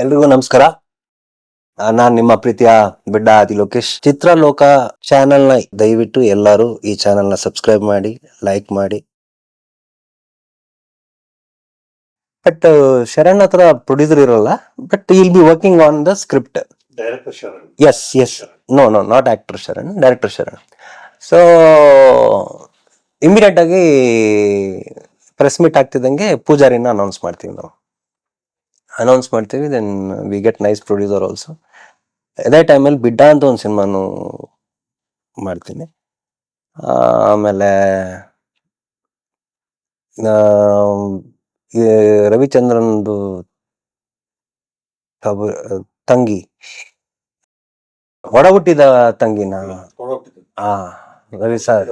ಎಲ್ರಿಗೂ ನಮಸ್ಕಾರ. ನಾನ್ ನಿಮ್ಮ ಪ್ರೀತಿಯ ಬಿಡ್ಡ ಆದಿ ಲೋಕೇಶ್. ಚಿತ್ರಲೋಕ ಚಾನೆಲ್ ನ ದಯವಿಟ್ಟು ಎಲ್ಲರೂ ಈ ಚಾನೆಲ್ ನ ಸಬ್ಸ್ಕ್ರೈಬ್ ಮಾಡಿ, ಲೈಕ್ ಮಾಡಿ. ಬಟ್ ಶರಣ್ ಹತ್ರ ಪ್ರೊಡ್ಯೂಸರ್ ಇರಲ್ಲ, but will be working on the script. Director Sharan. Yes no not actor Sharan, director Sharan. So immediate ಆಗಿ ಪ್ರೆಸ್ ಮೀಟ್ ಆಗ್ತಿದ್ದಂಗೆ ಪೂಜಾರಿನ ಅನೌನ್ಸ್ ಮಾಡ್ತೀವಿ ನಾವು. Then we get nice producer also. ಅದೇ ಟೈಮಲ್ಲಿ ಬಿಡ್ಡ ಅಂತ ಒಂದು ಸಿನಿಮಾನು ಮಾಡ್ತೀನಿ. ಆಮೇಲೆ ಈ ರವಿಚಂದ್ರನ್ದು ತಂಗಿ, ಒಡ ಹುಟ್ಟಿದ ತಂಗಿನ, ಹಾ ರವಿ ಸರ್,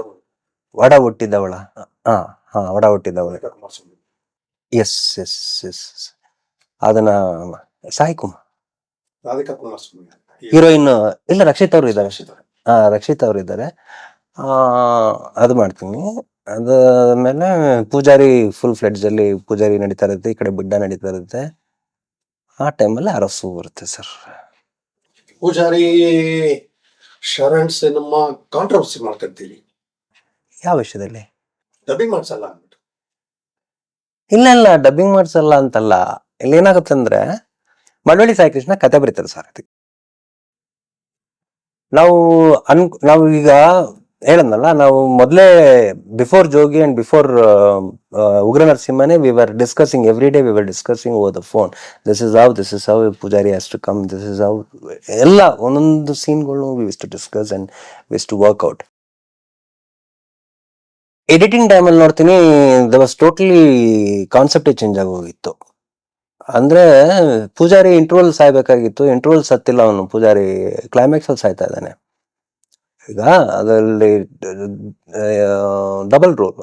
ಒಡ ಹುಟ್ಟಿದವಳ, ಒಡ ಹುಟ್ಟಿದವಳ, ಎಸ್ ಎಸ್ ಎಸ್ ಅದನ್ನ ಸಾಯಿ ಕುಮಾರ್ ಹೀರೋಯಿನ್ ಇಲ್ಲ, ರಕ್ಷಿತ್ ಅವರು ಇದ್ದಾರೆ. ರಕ್ಷಿತ್ ಅವರು ಇದ್ದಾರೆ. ಅದು ಮಾಡ್ತೀನಿ. ಅದಾದ್ಮೇಲೆ ಪೂಜಾರಿ ಫುಲ್ ಫ್ಲೆಡ್ಜ್ ಅಲ್ಲಿ ಪೂಜಾರಿ ನಡೀತಾ ಇರುತ್ತೆ, ಈ ಕಡೆ ಬಿಡ್ಡ ನಡೀತಾ ಇರುತ್ತೆ. ಆ ಟೈಮಲ್ಲಿ ಅರಸು ಬರುತ್ತೆ sir. Poojari Sharan cinema controversy ಮಾಡ್ತಿರ್ತೀವಿ. ಯಾವ ವಿಷಯದಲ್ಲಿ? ಡಬ್ಬಿಂಗ್ ಮಾಡ್ಸಲ್ಲ ಅಂದ್ಬಿಟ್ಟು. ಇಲ್ಲ ಡಬ್ಬಿಂಗ್ ಮಾಡ್ಸಲ್ಲ ಅಂತಲ್ಲ. ಇಲ್ಲಿ ಏನಾಗುತ್ತೆ ಅಂದ್ರೆ, ಮಳವಳ್ಳಿ ಸಾಯಿ ಕೃಷ್ಣ ಕತೆ ಬರೀತಾರೆ ಸರ್. ನಾವು ಈಗ ಹೇಳದ್ನಲ್ಲ, ನಾವು ಮೊದಲೇ before Jogi and before Ugra ನರಸಿಂಹನೇ we were discussing every day, we were discussing over the phone. This is how Poojari has to come, this is how, ಎಲ್ಲ ಒಂದೊಂದು ಸೀನ್ಗಳು we was to discuss and was to work out. Editing ಟೈಮಲ್ಲಿ ನೋಡ್ತೀನಿ, the was totally ಕಾನ್ಸೆಪ್ಟೇ change ಆಗಿ ಹೋಗಿತ್ತು. ಅಂದ್ರೆ Poojari interval ಸಾಯ್ಬೇಕಾಗಿತ್ತು, ಇಂಟರ್ವಲ್ ಸತ್ತಿಲ್ಲ ಅವನು. ಪೂಜಾರಿ ಕ್ಲೈಮ್ಯಾಕ್ಸ್ ಅಲ್ಲಿ ಸಾಯ್ತಾ ಇದ್ದಾನೆ. ಈಗ ಅದರಲ್ಲಿ double role,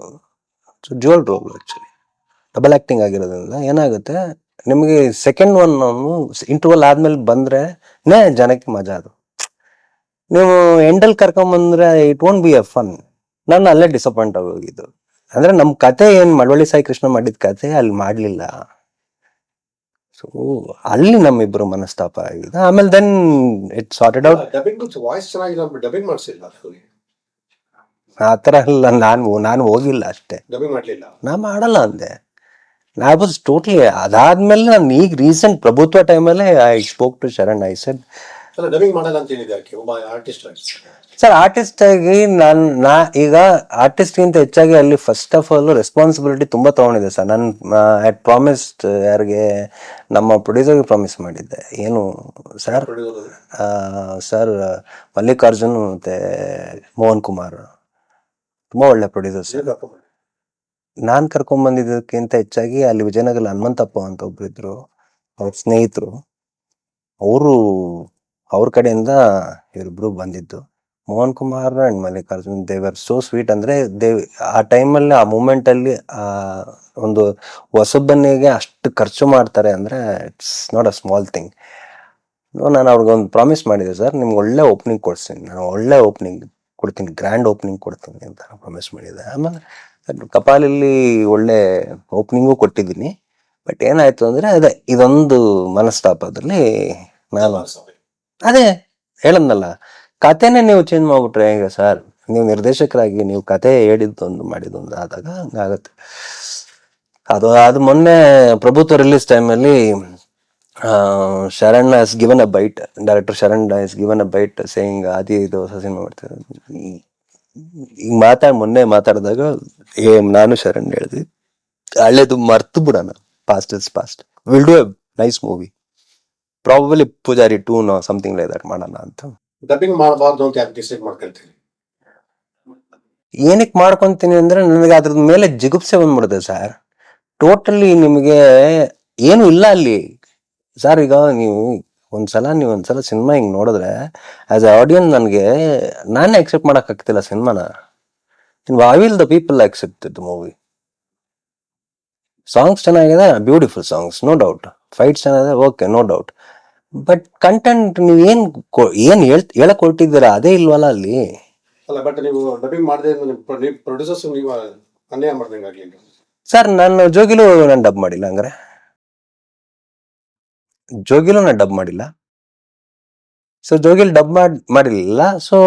dual role, actually double acting ಆಗಿರೋದ್ರಿಂದ ಏನಾಗುತ್ತೆ, ನಿಮಗೆ ಸೆಕೆಂಡ್ ಒನ್ ಇಂಟರ್ವಲ್ ಆದ್ಮೇಲೆ ಬಂದ್ರೆ ಜನಕ್ಕೆ ಮಜಾ. ಅದು ನೀವು ಎಂಡಲ್ ಕರ್ಕೊಂಬಂದ್ರೆ it won't be a fun. ನಾನು ಅಲ್ಲೇ ಡಿಸಪಾಯಿಂಟ್ ಆಗಿ ಹೋಗಿದ್ದು. ಅಂದ್ರೆ ನಮ್ ಕತೆ ಏನ್ ಮಳವಳ್ಳಿ ಸಾಯಿ ಕೃಷ್ಣ ಮಾಡಿದ ಕತೆ ಅಲ್ಲಿ ಮಾಡ್ಲಿಲ್ಲ. ಸೊ ಅಲ್ಲಿ ನಮ್ಮಿಬ್ರು ಮನಸ್ತಾಪ ಆಗಿದೆ. ಆಮೇಲೆ then it sorted out. Dubbing voice ಚೆನ್ನಾಗಿಲ್ಲ ಅಂದ್ಬಿಟ್ಟು ಡಬ್ಬಿಂಗ್ ಮಾಡಿಸಿಲ್ಲ. ಆತರ ಎಲ್ಲ ನಾನು ಹೋಗಿಲ್ಲ ಅಷ್ಟೇ, ಡಬ್ಬಿಂಗ್ ಮಾಡ್ಲಿಲ್ಲ, ನಾ ಮಾಡಲ್ಲ ಅಂದೆ. ನಾ ವಾಸ್ ಟೋಟ್ಲಿ. ಅದಾದ್ಮೇಲೆ ನಾನು ಈಗ ರೀಸೆಂಟ್ ಪ್ರಭುತ್ವ ಟೈಮಲ್ಲೇ I spoke to Sharan. I said dubbing ಮಾಡಲ್ಲ ಅಂತ ಹೇಳಿದೆ ಒಬ್ಬ ಆರ್ಟಿಸ್ಟ್ ಆಗಿ. ಸರ್, ಆರ್ಟಿಸ್ಟ್ ಆಗಿ ನಾ ಈಗ ಆರ್ಟಿಸ್ಟ್ ಗಿಂತ ಹೆಚ್ಚಾಗಿ ಅಲ್ಲಿ ಫಸ್ಟ್ ಆಫ್ ಆಲ್ ರೆಸ್ಪಾನ್ಸಿಬಿಲಿಟಿ ತುಂಬಾ ತಗೊಂಡಿದೆ ಸರ್. ನಾನು ಐ ಪ್ರಾಮಿಸ್ಡ್, ಯಾರಿಗೆ, ನಮ್ಮ ಪ್ರೊಡ್ಯೂಸರ್ಗೆ ಪ್ರಾಮಿಸ್ ಮಾಡಿದ್ದೆ. ಏನು ಸರ್, ಸರ್ ಮಲ್ಲಿಕಾರ್ಜುನ್ ಮತ್ತೆ ಮೋಹನ್ ಕುಮಾರ್ ತುಂಬಾ ಒಳ್ಳೆ ಪ್ರೊಡ್ಯೂಸರ್ಸ್. ನಾನ್ ಕರ್ಕೊಂಡ್ ಬಂದಿದ್ದಕ್ಕಿಂತ ಹೆಚ್ಚಾಗಿ ಅಲ್ಲಿ ವಿಜಯನಗರ ಹನುಮಂತಪ್ಪ ಅಂತ ಒಬ್ರು ಇದ್ರು, ಅವ್ರ ಸ್ನೇಹಿತರು. ಅವ್ರ ಕಡೆಯಿಂದ ಇವರಿಬ್ರು ಬಂದಿದ್ದು. Mohan Kumar and Mallikarjun, they were so sweet. ಅಂದ್ರೆ ಆ ಟೈಮಲ್ಲಿ, ಆ ಮೂಮೆಂಟ್ ಅಲ್ಲಿ ಒಂದು ಹೊಸಬನಿಗೆ ಅಷ್ಟು ಖರ್ಚು ಮಾಡ್ತಾರೆ ಅಂದ್ರೆ it's not a small thing. ನಾನು ಅವ್ರಿಗೊಂದು ಪ್ರಾಮಿಸ್ ಮಾಡಿದೆ, ಸರ್ ನಿಮ್ಗೆ ಒಳ್ಳೆ ಓಪನಿಂಗ್ ಕೊಡ್ತೀನಿ, ನಾನು ಒಳ್ಳೆ ಓಪನಿಂಗ್ ಕೊಡ್ತೀನಿ, ಗ್ರ್ಯಾಂಡ್ ಓಪನಿಂಗ್ ಕೊಡ್ತೀನಿ ಅಂತ ಪ್ರಾಮಿಸ್ ಮಾಡಿದೆ. ಆಮೇಲೆ ಕಪಾಲಲ್ಲಿ ಒಳ್ಳೆ ಓಪನಿಂಗು ಕೊಟ್ಟಿದ್ದೀನಿ. ಬಟ್ ಏನಾಯ್ತು ಅಂದ್ರೆ, ಇದೊಂದು ಮನಸ್ತಾಪದಲ್ಲಿ ನಾನು ಅದೇ ಹೇಳದ್ನಲ್ಲ, ಕತೆನೇ ನೀವು ಚೇಂಜ್ ಮಾಡ್ಬಿಟ್ರೆ ಹೇಗೆ ಸರ್? ನೀವು ನಿರ್ದೇಶಕರಾಗಿ ನೀವು ಕತೆ ಹೇಳಿದ್ದೊಂದು ಮಾಡಿದೊಂದು ಆದಾಗ ಹಂಗಾಗತ್ತೆ. ಅದು ಮೊನ್ನೆ ಪ್ರಭುತ್ವ ರಿಲೀಸ್ ಟೈಮಲ್ಲಿ Sharan has given a bite, director Sharan has given a bite saying Aadi ಇದು ಹೊಸ ಸಿನಿಮಾ ಮಾಡ್ತಾರೆ. ಈಗ ಮೊನ್ನೆ ಮಾತಾಡಿದಾಗ ನಾನು ಶರಣ್ ಹೇಳಿದ್ವಿ, ಹಳೆದು ಮರ್ತು ಬಿಡೋಣ, past is past, will do a nice movie, probably Poojari 2 no something like that ಮಾಡೋಣ ಅಂತ. ಡಬ್ಬಿಂಗ್ ಮಾಡಬಾರ್ದು ಅಂತ ಯಾಕೆ ಡಿಸೈಡ್ ಮಾಡ್ಕೊಳ್ತೀನಿ? ಏನಕ್ಕೆ ಮಾಡ್ಕೊಂತೀನಿ ಅಂದ್ರೆ, ನನಗೆ ಅದ್ರ ಮೇಲೆ ಜಿಗುಪ್ಸೆ ಬಂದ್ಬಿಡುತ್ತೆ ಸರ್. ಟೋಟಲಿ ನಿಮಗೆ ಏನು ಇಲ್ಲ ಅಲ್ಲಿ ಸರ್. ಈಗ ನೀವು ಒಂದ್ಸಲ ಸಿನಿಮಾ ಹಿಂಗ್ ನೋಡಿದ್ರೆ ಆಸ್ ಎ ಆಡಿಯನ್ಸ್ ನಾನೇ ಎಕ್ಸೆಪ್ಟ್ ಮಾಡಕ್ ಆಗ್ತಿಲ್ಲ ಸಿನಿಮಾನ. Why will the people accept the movie? Songs ಚೆನ್ನಾಗಿದೆ, beautiful songs, no doubt. Fights ಚೆನ್ನಾಗಿದೆ, okay, no doubt. But content ನೀವು ಏನ್ ಹೇಳಕ್ ಹೊರಟಿದ್ದೀರಾ ಅದೇ ಇಲ್ವಲ್ಲ ಅಲ್ಲಿ. ಅಲ್ಲ, ಬಟ್ ನೀವು ಡಬ್ಬಿಂಗ್ ಮಾಡದೆ ಪ್ರೊಡ್ಯೂಸರ್ಸ್ ನೀವು ಅನ್ಯಾಯ ಮಾಡ್ದಂಗೆ ಆಗ್ಲಿಲ್ಲ ಸರ್. ನಾನು ಜೋಗಿಲು ನಾನು ಡಬ್ ಮಾಡಿಲ್ಲ ಹಂಗಾರೆ. ಜೋಗಿಲು ನಾ ಡಬ್ ಮಾಡಿಲ್ಲ. ಸೊ ಜೋಗಿಲ್ ಡಬ್ ಮಾಡಿಲ್ಲ. So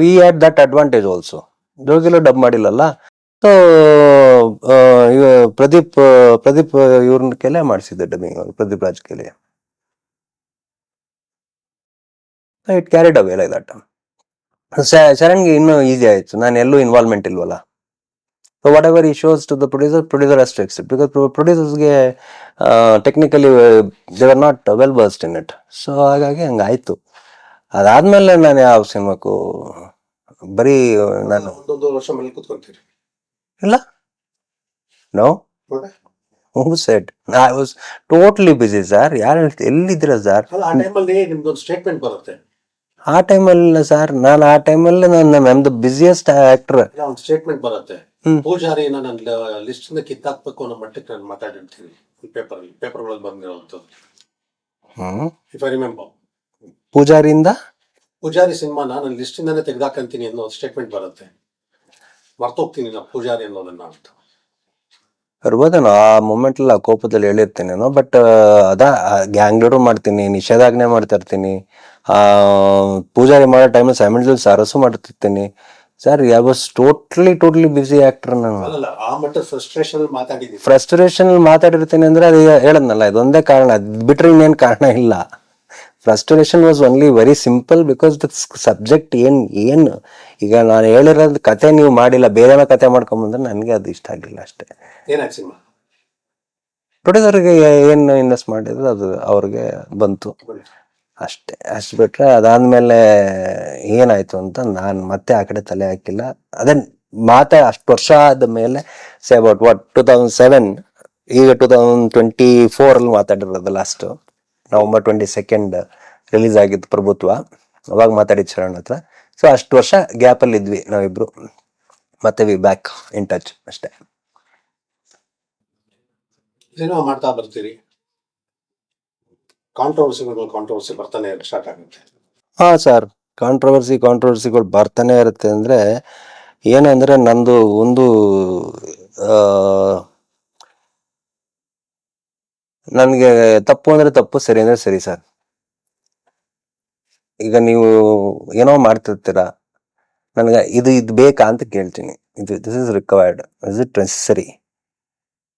he had that advantage also. ಜೋಗಿಲು ಡಬ್ ಮಾಡಿಲ್ಲಲ್ಲ. ಸೊ ಪ್ರದೀಪ್ ಇವ್ರನ್ನ ಕೆಲೆ ಮಾಡಿಸಿದ್ದೆ ಡಬ್ಬಿಂಗ್, ಪ್ರದೀಪ್ ರಾಜ್ ಕೆಲೆ. It carried away like that. ಶರಣ್ಗೆ ಇನ್ನೂ ಈಸಿ ಆಯ್ತು, ನಾನು ಎಲ್ಲೂ ಇನ್ವಾಲ್ವ್ಮೆಂಟ್ ಇಲ್ವಲ್ಲ. So whatever he shows to the producer ಅಷ್ಟು ಎಕ್ಸೆಪ್ಟ್, ಬಿಕಾಸ್ ಪ್ರೊಡ್ಯೂಸರ್ಸ್ಗೆ technically they are not well versed in it. So ಹಾಗಾಗಿ ಹಂಗಾಯ್ತು. ಅದಾದ್ಮೇಲೆ ನಾನು ಯಾವ ಸಿನಿಮಾಕ್ಕೂ ಬರೀ ನಾನು ಒಂದೊಂದು ವರ್ಷ ಮನೇಲಿ ಕೂತ್ಕೊಂತೀರಿ ಇಲ್ಲ. ನೋ, ಮತ್ತೆ who said I was totally busy sir. ಯಾರು ಎಲ್ಲಿದ್ದೀರಾ ಸರ್? ಅಲ್ಲ, ಆ ಟೈಮಲ್ಲಿ ನಿಮ್ದೊಂದು ಸ್ಟೇಟ್ಮೆಂಟ್ ಬರುತ್ತೆ. ಆ ಟೈಮಲ್ಲಿ ಸರ್, ನಾನು ಆ ಟೈಮಲ್ಲಿ ನಾನು ದ ಬಿಸಿಯೆಸ್ಟ್ ಆಕ್ಟರ್. ಒಂದು ಸ್ಟೇಟ್ಮೆಂಟ್ ಬರುತ್ತೆ, ಹ್ಮ್. ಪೂಜಾರಿನ ನನ್ನ ಲಿಸ್ಟ್ ಇಂದ ಕಿತ್ತಾಕ್ಬೇಕು ಅನ್ನೋ ಮಟ್ಟಕ್ಕೆ ನಾನು ಮಾತಾಡಿರ್ತೀನಿ ಪೇಪರ್ಗಳಲ್ಲಿ ಬಂದಿರೋಂಥದ್ದು. ಇಫ್ ಐ ರಿಮೆಂಬರ್, ಪೂಜಾರಿಯಿಂದ ಪೂಜಾರಿ ಸಿನಿಮಾನ ನನ್ನ ಲಿಸ್ಟ್ ಇಂದಾನೆ ತೆಗೆದಾಕಂತೀನಿ ಅನ್ನೋ ಸ್ಟೇಟ್ಮೆಂಟ್ ಬರುತ್ತೆ. ಮರ್ತೋಗ್ತೀನಿ ನಾ ಪೂಜಾರಿ ಅನ್ನೋದನ್ನ ಅಂತ. ಇರ್ಬೋದೇನೋ ಆ ಮೂಮೆಂಟ್ ಆ ಕೋಪದಲ್ಲಿ ಹೇಳಿರ್ತೇನೇನೋ. ಬಟ್ ಗ್ಯಾಂಗ್ ಲೀಡರ್ ಮಾಡ್ತೀನಿ, ನಿಷೇಧಾಜ್ಞೆ ಮಾಡ್ತಾ ಇರ್ತೀನಿ, ಪೂಜಾರಿ ಮಾಡೋ ಟೈಮಲ್ಲಿ ಸೈಮಂಡಲ್ಲಿ ಸರಸು ಮಾಡ್ತಿರ್ತೀನಿ sir. I was totally busy actor ನಾನು. ಅಲ್ಲಲ್ಲ, ಆ ಮಟ್ಟ ಫ್ರಸ್ಟ್ರೇಷನ್ ಮಾತಾಡಿದ್ದೀನಿ. ಫ್ರಸ್ಟ್ರೇಷನ್ ಮಾತಾಡಿರ್ತೀನಿ ಅಂದ್ರೆ ಅದು ಹೇಳದ್ನಲ್ಲ, ಇದೊಂದೇ ಕಾರಣ, ಅದ್ ಬಿಟ್ರೆ ಇನ್ನೇನು ಕಾರಣ ಇಲ್ಲ. Frustration was only very simple because the subject ಏನು ಈಗ ನಾನು ಹೇಳಿರೋದು ಕತೆ ನೀವು ಮಾಡಿಲ್ಲ, ಬೇರೆನೋ ಕತೆ ಮಾಡ್ಕೊಂಬಂದ್ರೆ ನನಗೆ ಅದು ಇಷ್ಟ ಆಗಲಿಲ್ಲ ಅಷ್ಟೇ. ಏನಾಯ್ತು ಸಿನಿಮಾ? ಪ್ರೊಡ್ಯೂಸರ್ಗೆ ಏನು ಇನ್ವೆಸ್ಟ್ ಮಾಡಿದ್ರು ಅದು ಅವ್ರಿಗೆ ಬಂತು ಅಷ್ಟೇ. ಅಷ್ಟು ಬಿಟ್ರೆ ಅದಾದ್ಮೇಲೆ ಏನಾಯ್ತು ಅಂತ ನಾನು ಮತ್ತೆ ಆ ಕಡೆ ತಲೆ ಹಾಕಿಲ್ಲ. ಅದೇ ಅಷ್ಟು ವರ್ಷ ಆದ ಮೇಲೆ ಸೇ ಅಬೌಟ್ 2007, ಈಗ 2024 ಅಲ್ಲಿ ಮಾತಾಡಿರೋದು ಲಾಸ್ಟ್ November 22 ರಿಲೀಸ್ ಆಗಿತ್ತು ಪ್ರಭುತ್ವ. ಅವಾಗ ಮಾತಾಡಿದ್ ಶರಣ್ ಹತ್ರ. ಸೊ ಅಷ್ಟು ವರ್ಷ ಗ್ಯಾಪ್ ಅಲ್ಲಿ ಇದ್ವಿ ನಾವಿಬ್ರು. ಮತ್ತೆ ವಿ ಬ್ಯಾಕ್ ಇನ್ ಟಚ್ ಅಷ್ಟೇ. ಸಿನಿಮಾ ಮಾಡ್ತಾ ಬರ್ತೀರಿ, ಕಾಂಟ್ರವರ್ಸಿ ಬರ್ತಾನೆ ಸ್ಟಾರ್ಟ್ ಆಗುತ್ತೆ. ಹಾ ಸರ್, ಕಾಂಟ್ರವರ್ಸಿಗಳು ಬರ್ತಾನೆ ಇರುತ್ತೆ. ಅಂದ್ರೆ ಏನಂದ್ರೆ ನಂದು ಒಂದು ನನಗೆ ತಪ್ಪು ಅಂದ್ರೆ ತಪ್ಪು, ಸರಿ ಅಂದ್ರೆ ಸರಿ ಸರ್. ಈಗ ನೀವು ಏನೋ ಮಾಡ್ತಿರ್ತೀರಾ, ನನಗೆ ಇದು ಬೇಕಾ ಅಂತ ಕೇಳ್ತೀನಿ. This is required, is it necessary?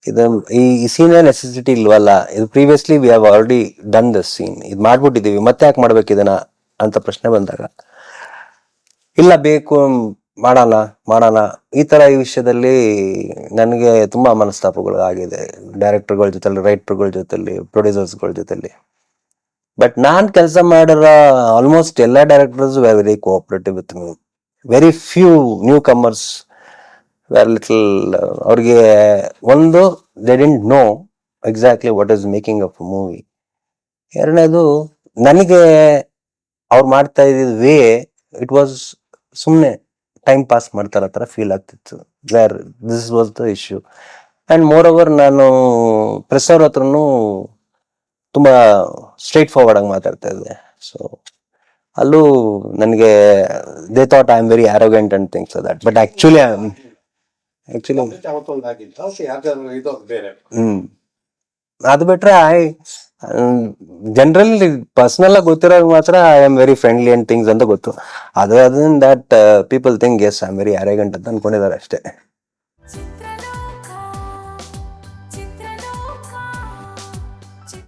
ಇದು ಈ ಸೀನ್ ನೆಸೆಸಿಟಿ ಇಲ್ವಲ್ಲ, ಇದು previously we have already done this scene, ಇದು ಮಾಡ್ಬಿಟ್ಟಿದೀವಿ, ಮತ್ತೆ ಯಾಕೆ ಮಾಡ್ಬೇಕು ಇದನ್ನ ಅಂತ ಪ್ರಶ್ನೆ ಬಂದಾಗ, ಇಲ್ಲ ಬೇಕು ಮಾಡೋಣ ಈ ತರ ಈ ವಿಷಯದಲ್ಲಿ ನನಗೆ ತುಂಬಾ ಮನಸ್ತಾಪಗಳು ಆಗಿದೆ, ಡೈರೆಕ್ಟರ್ಗಳ ಜೊತೆಲಿ, ರೈಟರ್ಗಳ ಜೊತೆಲಿ, ಪ್ರೊಡ್ಯೂಸರ್ಸ್ಗಳ ಜೊತೆಲಿ. ಬಟ್ ನಾನ್ ಕೆಲಸ ಮಾಡಿರೋ ಆಲ್ಮೋಸ್ಟ್ ಎಲ್ಲ directors were very cooperative with me. Very few newcomers were little, ಅವ್ರಿಗೆ ಒಂದು they didn't know exactly what is making up movie. ಎರಡನೇದು, ನನಗೆ ಅವ್ರು ಮಾಡ್ತಾ ಇದ್ದಿದ್ ವೇ, ಇಟ್ ವಾಸ್ ಸುಮ್ಮನೆ ಟೈಮ್ ಪಾಸ್ ಮಾಡ್ತಾರ ತರ ಫೀಲ್ ಆಗ್ತಿತ್ತು. Where this was the issue. And more over, ನಾನು ಪ್ರೆಸ್ ಅವ್ರ ಹತ್ರನು ತುಂಬಾ ಸ್ಟ್ರೈಟ್ ಫಾರ್ವರ್ಡ್ ಆಗಿ ಮಾತಾಡ್ತಾ ಇದ್ದೆ. ಸೊ ಅಲ್ಲೂ ನನಗೆ they thought I am very arrogant and things that, but actually ಇದು ಬೇರೆ. ಅದು ಬಿಟ್ರೆ ಜನರಲಿ ಪರ್ಸನಲ್ ಆಗಿ ಗೊತ್ತಿರೋ ಮಾತ್ರ I am very friendly and things ಅಂತ ಗೊತ್ತು. Other that people think as I am very arrogant ಅಂತ ಅನ್ಕೊಂಡಿದ್ದಾರೆ ಅಷ್ಟೇ.